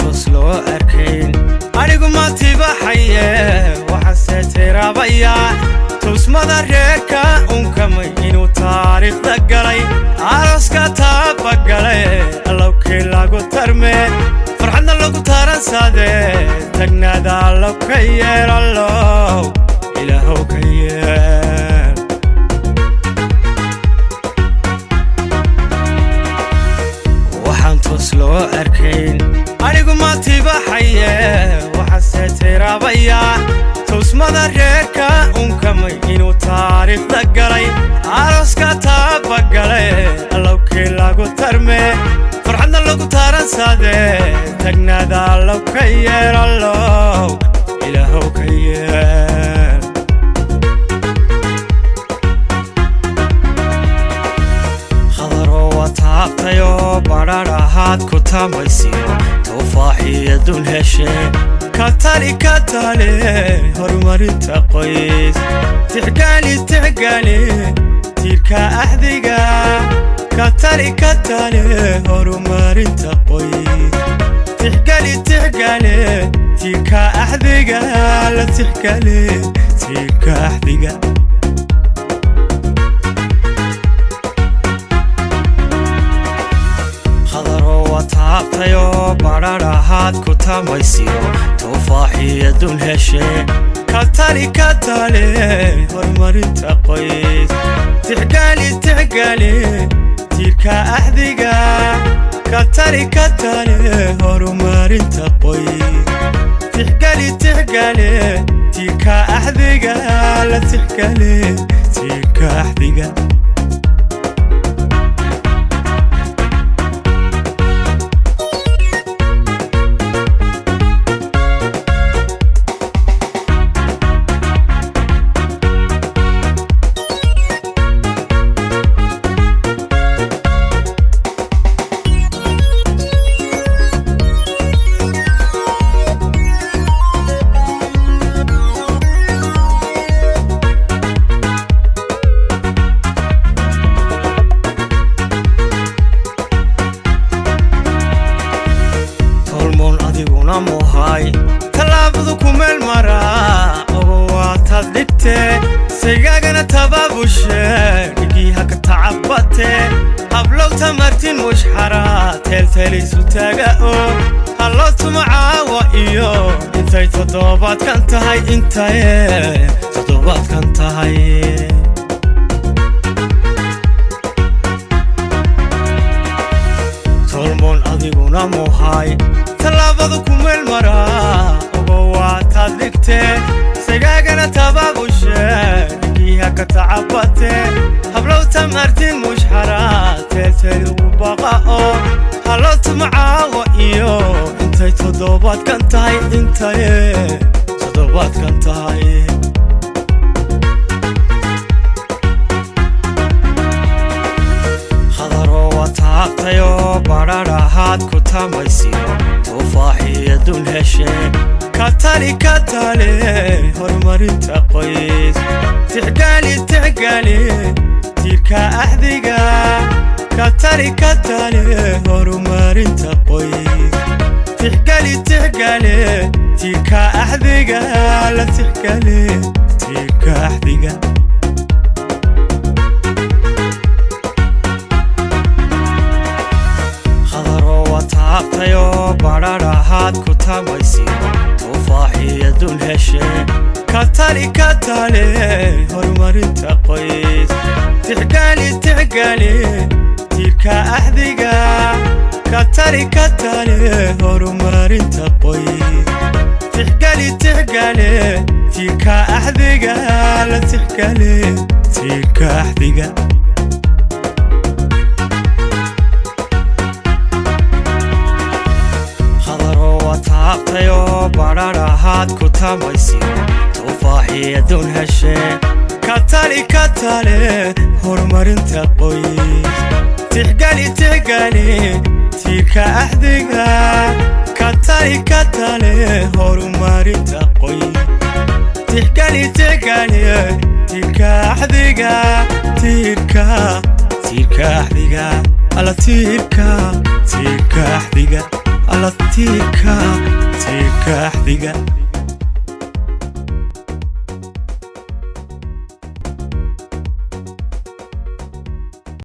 tuslo arkayn anigu ma tibaxaye waxaan tirabaya tusmada reerka unkamay inuu taariikhda galay araska taabagalay allowkii lagu tarme farxadna lagu taransaade tagnaada allow ka yeer allow ilaahow ka yeer waxaan tuslo arkayn anigu ma tibaxaye waxaan tirabaya tusmada reerka unkamay inuu taariikhda galay araska taabagalay allowkii lagu tarme farxadna lagu taransaade tagnaada allow ka yeer allow ilaahow ka yeer khadaro wataabtayo badhadhahaad ku tamaysiyo tufaaxiya dul heshe katali horumarinta qoys tixgaali tiirka axdiga katali horumarinta qoys tixgaali tiirka axdiga la tixgaali tiirka axdiga khadaro wataabtayo badhadhahaad ku tamaysiyo tufaaxiya dul heshe katali horumarinta qoys tixgaali tiirka axdiga katali horumarinta qoys tixgaali tiirka axdiga la tixgaali tiirka axdiga talaabadu ku meel maraa ogo waataad dhigte saygaagana tabaabushe dhigiiha ka tacabate hablow tamartin mushxara teelteeliisu taaga oo hallo tumacaawa iyo intay toddobaadkan tahay tolmoon adiguna muhay talaabadu ku meel maraa ogo waataad dhigte saygaagana tabaabushe dhigiiha ka tacabate hablow tamartin mushxara teelteel ugu baqa oo hallo tumacaawa iyo intay toddobaadkan tahay khadaro wataabtayo badhadhahaad ku tamaysiyo tufaaxiya dul heshe katali horumarinta qoys tixgaali tiirka axdiga katali horumarinta qoys tixgaali tiirka axdiga la tixgaali tiirka axdiga khadaro wataabtayo badhadhahaad ku tamaysiyo tufaaxiya dul heshe katali horumarinta qoys tixgaali tiirka axdiga katali horumarinta qoys tixgaali tiirka axdiga la tixgaali tiirka axdiga wataabtayo badhadhahaad ku tamaysiyo tufaaxiya dul heshe katali horumarinta qoys tixgaali tiirka axdiga katali horumarinta qoys tixgaali tiirka axdiga tiirka axdiga ala tiirka axdiga alla tiirka axdiga